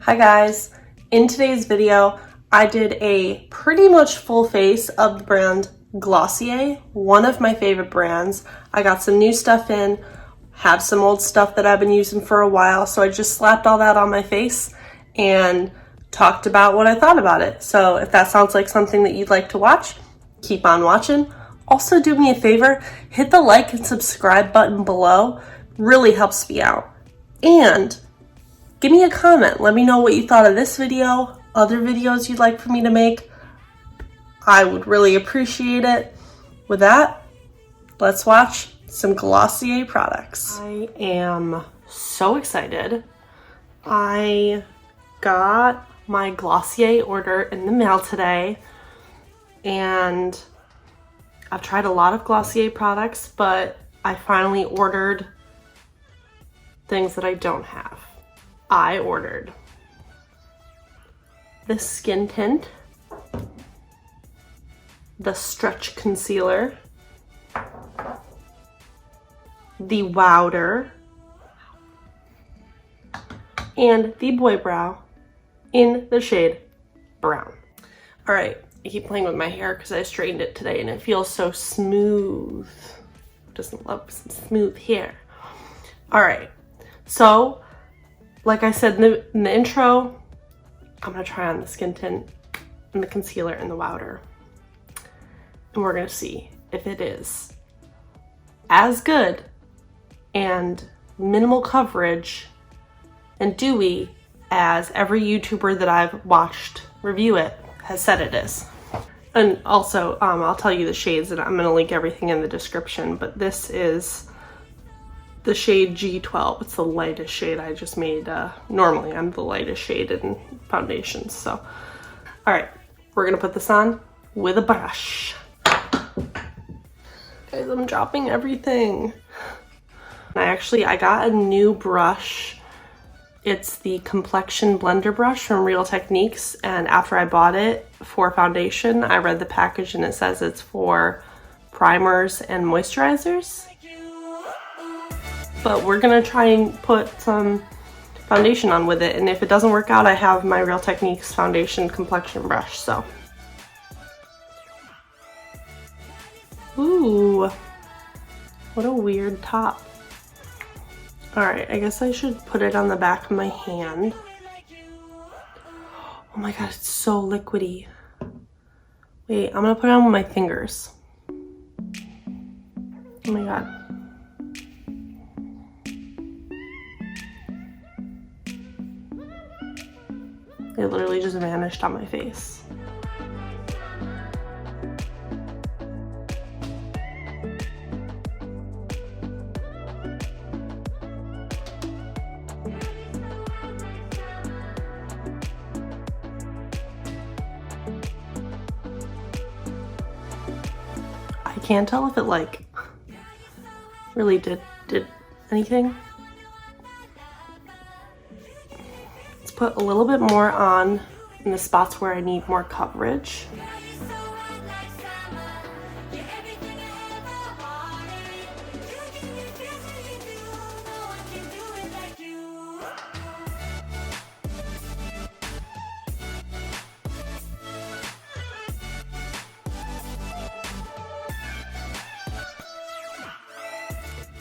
Hi guys, in today's video I did a pretty much full face of the brand Glossier, one of my favorite brands. I got some new stuff in, have some old stuff that I've been using for a while, so I just slapped all that on my face and talked about what I thought about it. So if that sounds like something that you'd like to watch, keep on watching. Also do me a favor, hit the like and subscribe button below, really helps me out. And give me a comment. Let me know what you thought of this video, other videos you'd like for me to make. I would really appreciate it. With that, let's watch some Glossier products. I am so excited. I got my Glossier order in the mail today, and I've tried a lot of Glossier products, but I finally ordered things that I don't have. I ordered the skin tint, the stretch concealer, the Wowder, and the Boy Brow in the shade brown. All right, I keep playing with my hair because I straightened it today and it feels so smooth. Who doesn't love some smooth hair? All right, so like I said in the intro, I'm gonna try on the skin tint and the concealer and the Wowder. And we're gonna see if it is as good and minimal coverage and dewy as every YouTuber that I've watched review it has said it is. And also, I'll tell you the shades, and I'm gonna link everything in the description, but this is the shade G12. It's the lightest shade I just made. Normally I'm the lightest shade in foundations. So, all right, we're gonna put this on with a brush. Guys, I'm dropping everything. I got a new brush. It's the complexion blender brush from Real Techniques, and after I bought it for foundation, I read the package and it says it's for primers and moisturizers. But we're gonna try and put some foundation on with it, and if it doesn't work out, I have my Real Techniques foundation complexion brush. So, ooh, what a weird top. All right, I guess I should put it on the back of my hand. Oh my god, it's so liquidy. Wait, I'm gonna put it on with my fingers. Oh my god. It literally just vanished on my face. I can't tell if it like really did anything. Put a little bit more on in the spots where I need more coverage.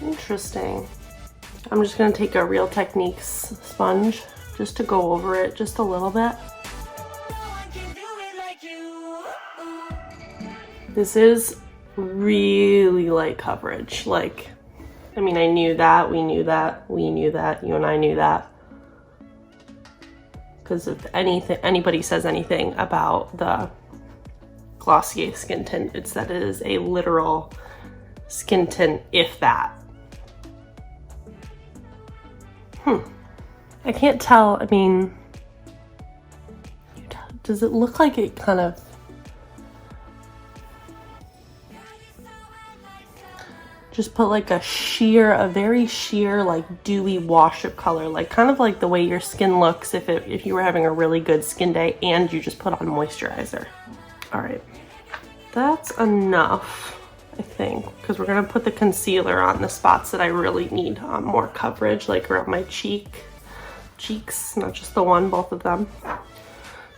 Interesting. I'm just gonna take a Real Techniques sponge just to go over it just a little bit. This is really light coverage. Like, I mean, I knew that, we knew that, you and I knew that. Because if anybody says anything about the Glossier skin tint, it's that it is a literal skin tint, if that. I can't tell, I mean, does it look like it kind of just put like a very sheer, like dewy wash of color, like kind of like the way your skin looks if you were having a really good skin day and you just put on moisturizer. All right, that's enough, I think, because we're gonna put the concealer on the spots that I really need more coverage, like around my cheek. cheeks, not just the one, both of them.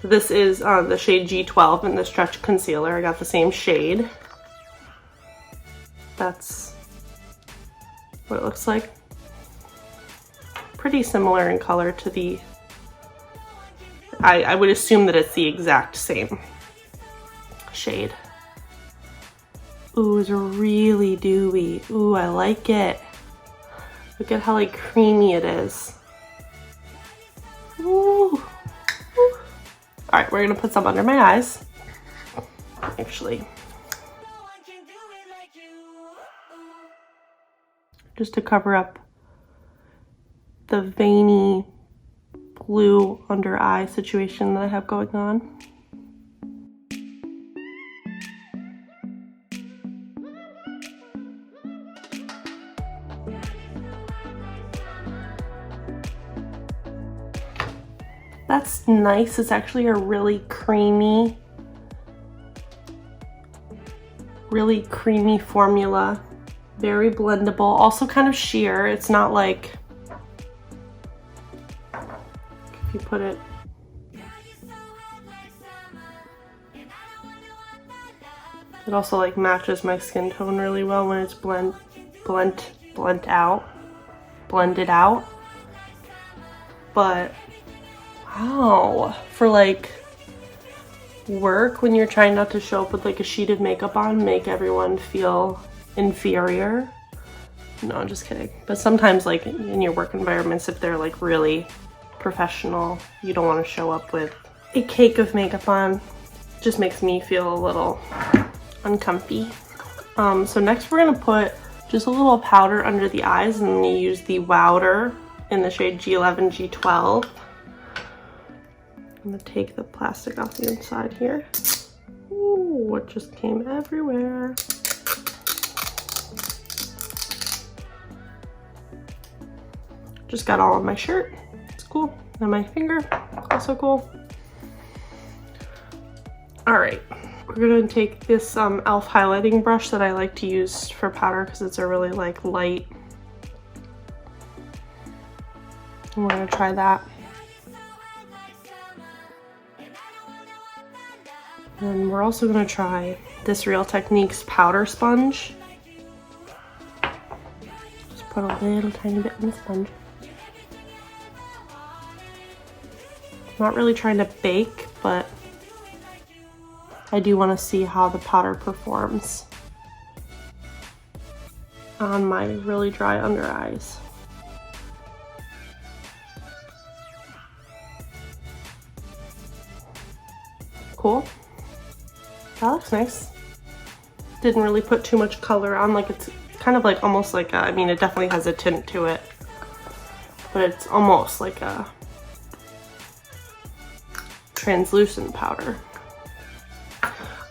This is the shade G12 in the Stretch Concealer. I got the same shade. That's what it looks like. Pretty similar in color to the, I would assume that it's the exact same shade. Ooh, it's really dewy. Ooh, I like it. Look at how like creamy it is. Ooh. Ooh. All right, we're gonna put some under my eyes. Actually, just to cover up the veiny blue under eye situation that I have going on. That's nice. It's actually a really creamy formula. Very blendable. Also kind of sheer. It's not like, if you put it, it also like matches my skin tone really well when it's blended out. But wow, for like work, when you're trying not to show up with like a sheet of makeup on, make everyone feel inferior. No, I'm just kidding. But sometimes like in your work environments, if they're like really professional, you don't want to show up with a cake of makeup on. It just makes me feel a little uncomfy. So next we're gonna put just a little powder under the eyes, and I'm gonna use the Wowder in the shade G11, G12. I'm gonna take the plastic off the inside here. Ooh, it just came everywhere. Just got all on my shirt. It's cool. And my finger, also cool. All right, we're gonna take this e.l.f. highlighting brush that I like to use for powder because it's a really like light. And we're gonna try that. And we're also gonna try this Real Techniques powder sponge. Just put a little tiny bit in the sponge. I'm not really trying to bake, but I do want to see how the powder performs on my really dry under eyes. Cool. That looks nice. Didn't really put too much color on, like it's kind of like almost like a, I mean it definitely has a tint to it, but it's almost like a translucent powder.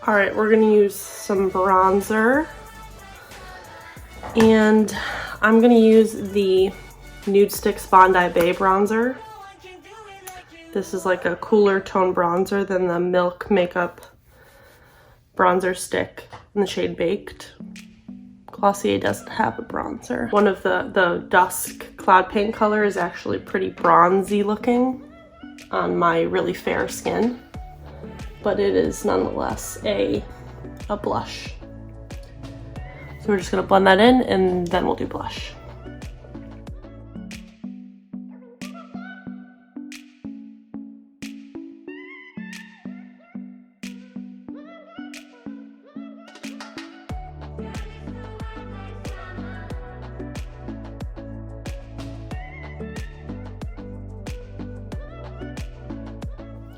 All right, we're gonna use some bronzer, and I'm gonna use the Nude Sticks Bondi Bay bronzer. This is like a cooler tone bronzer than the Milk Makeup bronzer stick in the shade Baked. Glossier doesn't have a bronzer. One of the Dusk Cloud Paint color is actually pretty bronzy looking on my really fair skin, but it is nonetheless a blush. So we're just gonna blend that in and then we'll do blush.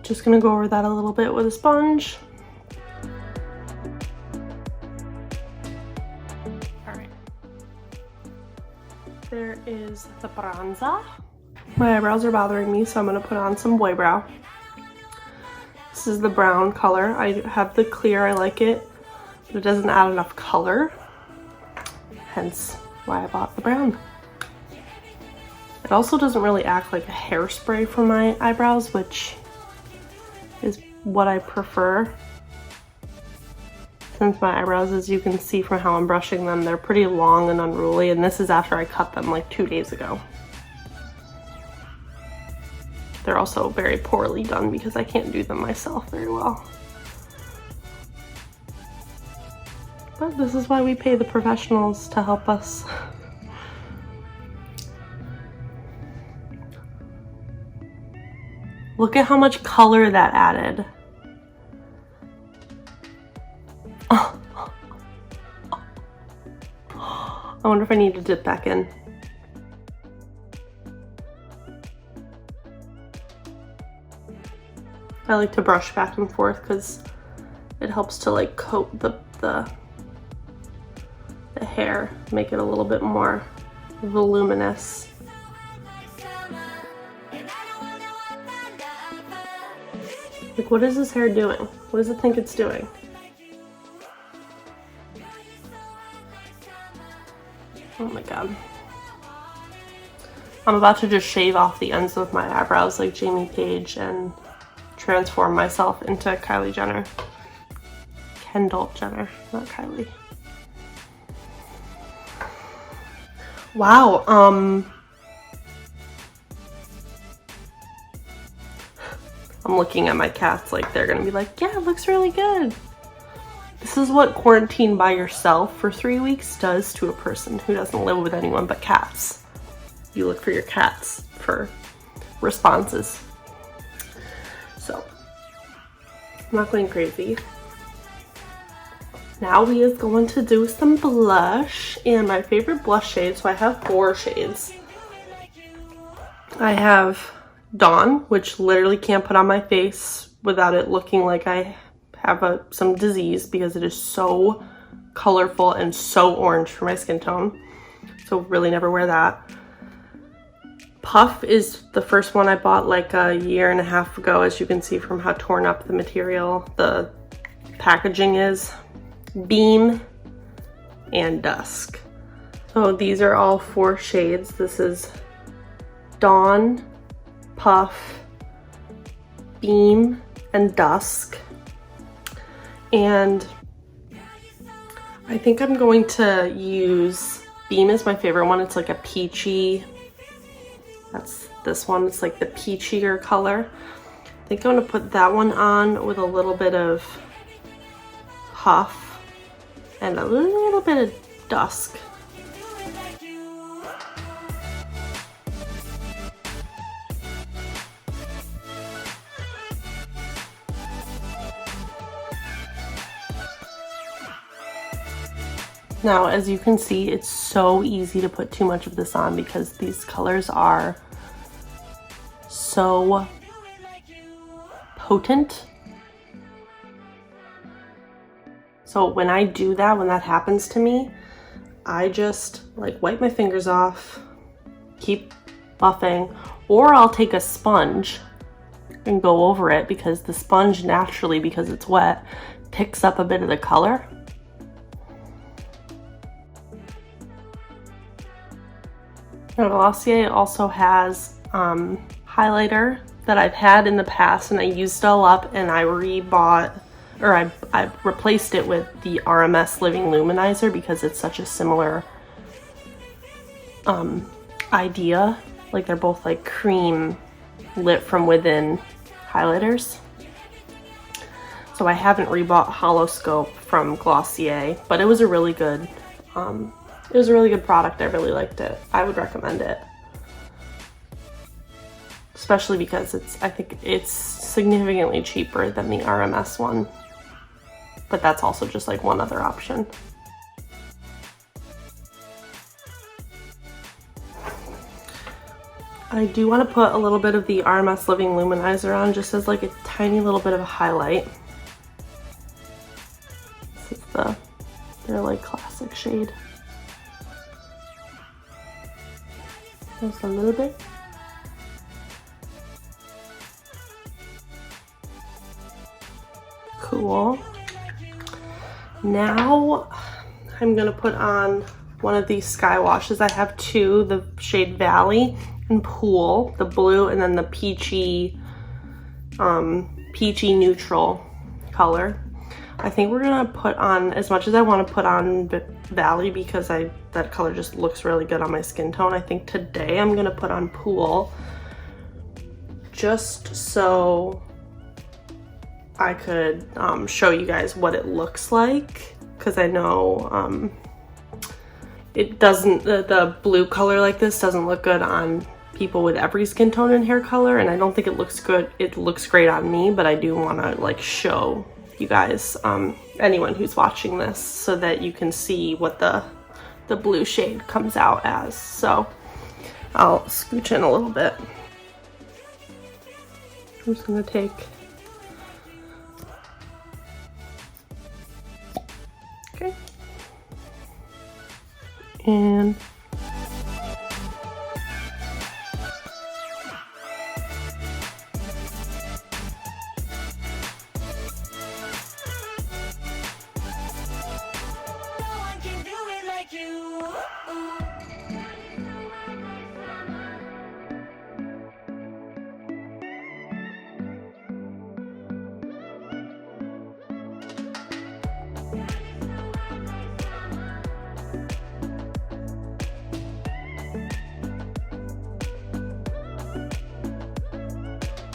Just gonna go over that a little bit with a sponge. All right. There is the bronzer. My eyebrows are bothering me, so I'm gonna put on some Boy Brow. This is the brown color. I have the clear, I like it, but it doesn't add enough color. Hence why I bought the brown. It also doesn't really act like a hairspray for my eyebrows, which is what I prefer. Since my eyebrows, as you can see from how I'm brushing them, they're pretty long and unruly, and this is after I cut them like 2 days ago. they're also very poorly done because I can't do them myself very well. But this is why we pay the professionals to help us. Look at how much color that added. Oh. I wonder if I need to dip back in. I like to brush back and forth because it helps to like coat the hair, make it a little bit more voluminous. Like, what is this hair doing? What does it think it's doing? Oh my god. I'm about to just shave off the ends of my eyebrows like Jamie Page and transform myself into Kylie Jenner. Kendall Jenner, not Kylie. Wow, I'm looking at my cats like they're gonna be like, yeah, it looks really good. This is what quarantine by yourself for 3 weeks does to a person who doesn't live with anyone but cats. You look for your cats for responses. So, I'm not going crazy. Now we is going to do some blush, and my favorite blush shade, so I have 4 shades. I have Dawn, which literally can't put on my face without it looking like I have some disease because it is so colorful and so orange for my skin tone. So really never wear that. Puff is the first one I bought like a year and a half ago, as you can see from how torn up the material, the packaging is. Beam and Dusk. So these are all 4 shades. This is Dawn, Puff, Beam, and Dusk. And I think I'm going to use Beam is my favorite one. It's like a peachy, that's this one. It's like the peachier color. I think I'm going to put that one on with a little bit of Puff and a little bit of Dusk. Now, as you can see, it's so easy to put too much of this on because these colors are so potent. So when I do that, when that happens to me, I just like wipe my fingers off, keep buffing, or I'll take a sponge and go over it because the sponge naturally, because it's wet, picks up a bit of the color. Now, Glossier also has highlighter that I've had in the past and I used it all up, and I rebought, or I replaced it with the RMS Living Luminizer because it's such a similar idea. Like they're both like cream lit from within highlighters. So I haven't rebought Hollow Scope from Glossier, but it was a really good product. I really liked it. I would recommend it. Especially because I think it's significantly cheaper than the RMS one. But that's also just like one other option. I do want to put a little bit of the RMS Living Luminizer on just as like a tiny little bit of a highlight. This is their like classic shade. Just a little bit. Cool. Now I'm gonna put on one of these SKYWASHs. I have 2, the shade Valley and Pool, the blue, and then the peachy neutral color. I think we're gonna put on, as much as I want to put on Valley because that color just looks really good on my skin tone, I think today I'm gonna put on Pool just so I could show you guys what it looks like, because I know it doesn't, the blue color like this doesn't look good on people with every skin tone and hair color, and I don't think it looks good. It looks great on me, but I do want to like show you guys, anyone who's watching this, so that you can see what the blue shade comes out as. So I'll scooch in a little bit. I'm just gonna take and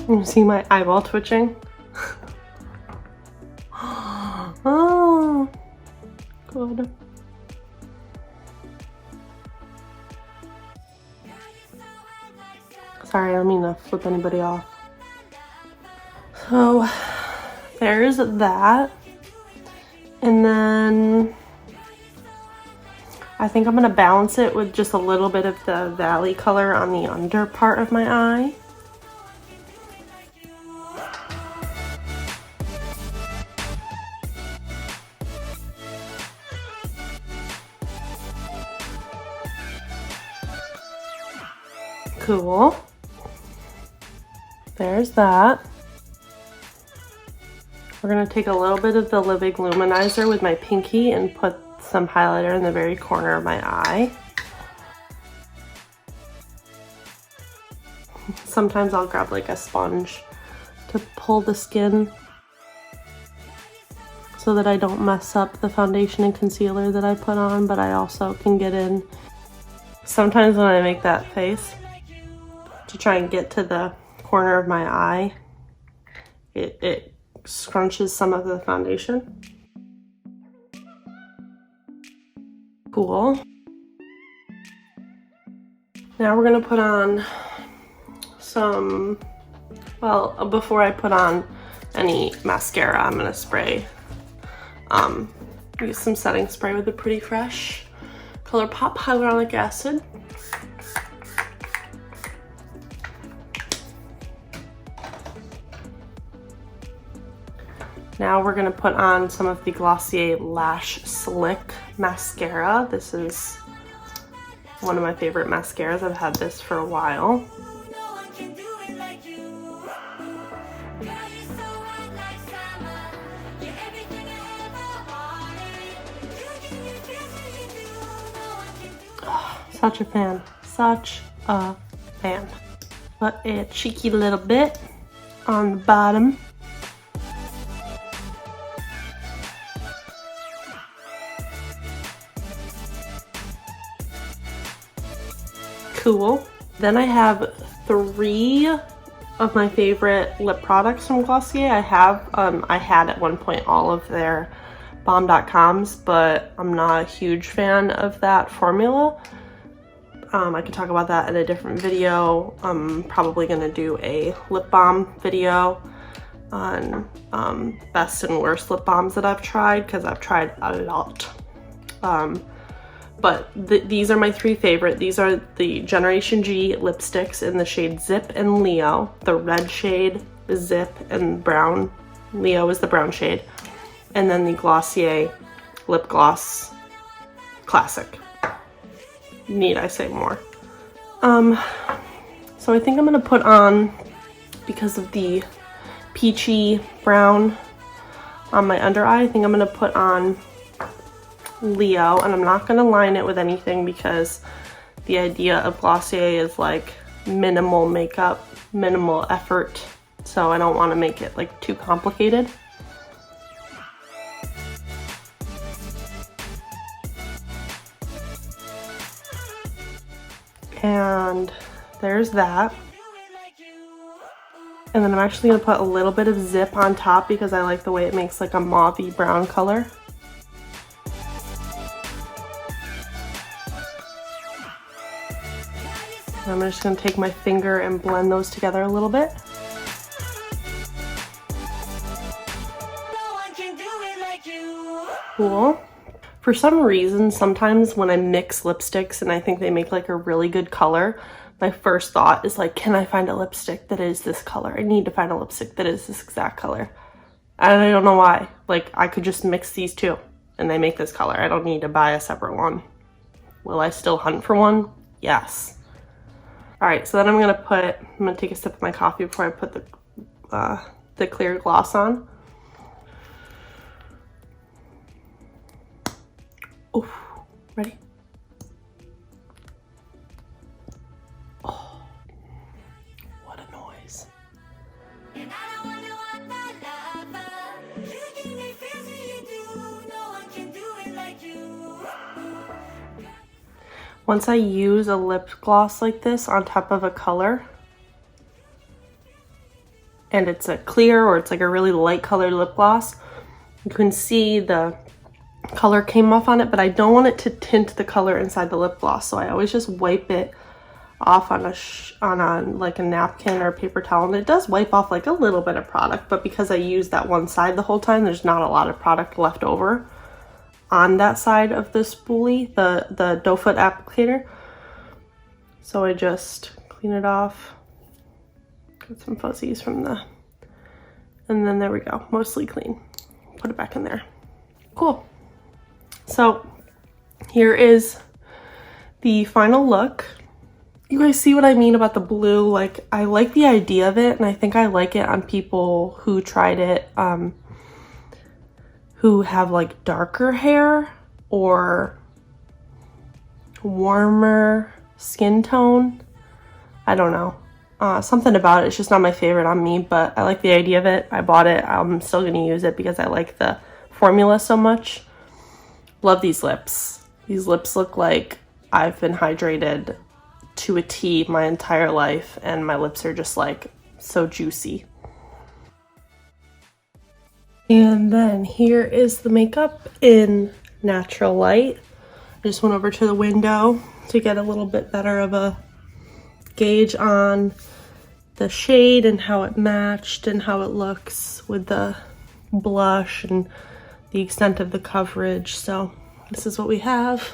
you see my eyeball twitching? Oh, good. Sorry, I don't mean to flip anybody off. So there's that. And then I think I'm gonna balance it with just a little bit of the valley color on the under part of my eye. Cool. There's that. We're gonna take a little bit of the Living Luminizer with my pinky and put some highlighter in the very corner of my eye. Sometimes I'll grab like a sponge to pull the skin so that I don't mess up the foundation and concealer that I put on, but I also can get in. Sometimes when I make that face to try and get to the corner of my eye, it scrunches some of the foundation. Cool. Now we're gonna put on some, well, before I put on any mascara, I'm gonna spray, use some setting spray with the Pretty Fresh ColourPop Hyaluronic Acid. Now we're gonna put on some of the Glossier Lash Slick mascara. This is one of my favorite mascaras. I've had this for a while. Oh, such a fan, such a fan. Put a cheeky little bit on the bottom. Cool. Then I have 3 of my favorite lip products from Glossier. I had at one point all of their Balm.coms, but I'm not a huge fan of that formula. I could talk about that in a different video. I'm probably gonna do a lip balm video on best and worst lip balms that I've tried, because I've tried a lot. But these are my 3 favorite. These are the Generation G lipsticks in the shade Zip and Leo. The red shade is Zip and brown. Leo is the brown shade. And then the Glossier Lip Gloss Classic. Need I say more? So I think I'm gonna put on, because of the peachy brown on my under eye, I think I'm gonna put on Leo, and I'm not gonna line it with anything because the idea of Glossier is like minimal makeup, minimal effort, so I don't want to make it like too complicated. And there's that. And then I'm actually going to put a little bit of zip on top because I like the way it makes like a mauvey brown color. And I'm just going to take my finger and blend those together a little bit. Cool. For some reason, sometimes when I mix lipsticks and I think they make like a really good color, my first thought is like, can I find a lipstick that is this color? I need to find a lipstick that is this exact color. And I don't know why. Like, I could just mix these two and they make this color. I don't need to buy a separate one. Will I still hunt for one? Yes. All right, so then I'm gonna take a sip of my coffee before I put the clear gloss on. Oh, ready? Oh, what a noise. Once I use a lip gloss like this on top of a color, and it's a clear or it's like a really light colored lip gloss, you can see the color came off on it, but I don't want it to tint the color inside the lip gloss, so I always just wipe it off on like a napkin or a paper towel, and it does wipe off like a little bit of product, but because I used that one side the whole time, there's not a lot of product left over on that side of the spoolie, the doe foot applicator. So I just clean it off, got some fuzzies from and then there we go, mostly clean. Put it back in there. Cool. So here is the final look. You guys see what I mean about the blue? Like, I like the idea of it, and I think I like it on people who tried it, who have like darker hair or warmer skin tone. I don't know. Something about it, it's just not my favorite on me, but I like the idea of it. I bought it. I'm still gonna use it because I like the formula so much. Love these lips. These lips look like I've been hydrated to a T my entire life, and my lips are just like so juicy. And then here is the makeup in natural light. I just went over to the window to get a little bit better of a gauge on the shade and how it matched and how it looks with the blush and the extent of the coverage. So this is what we have.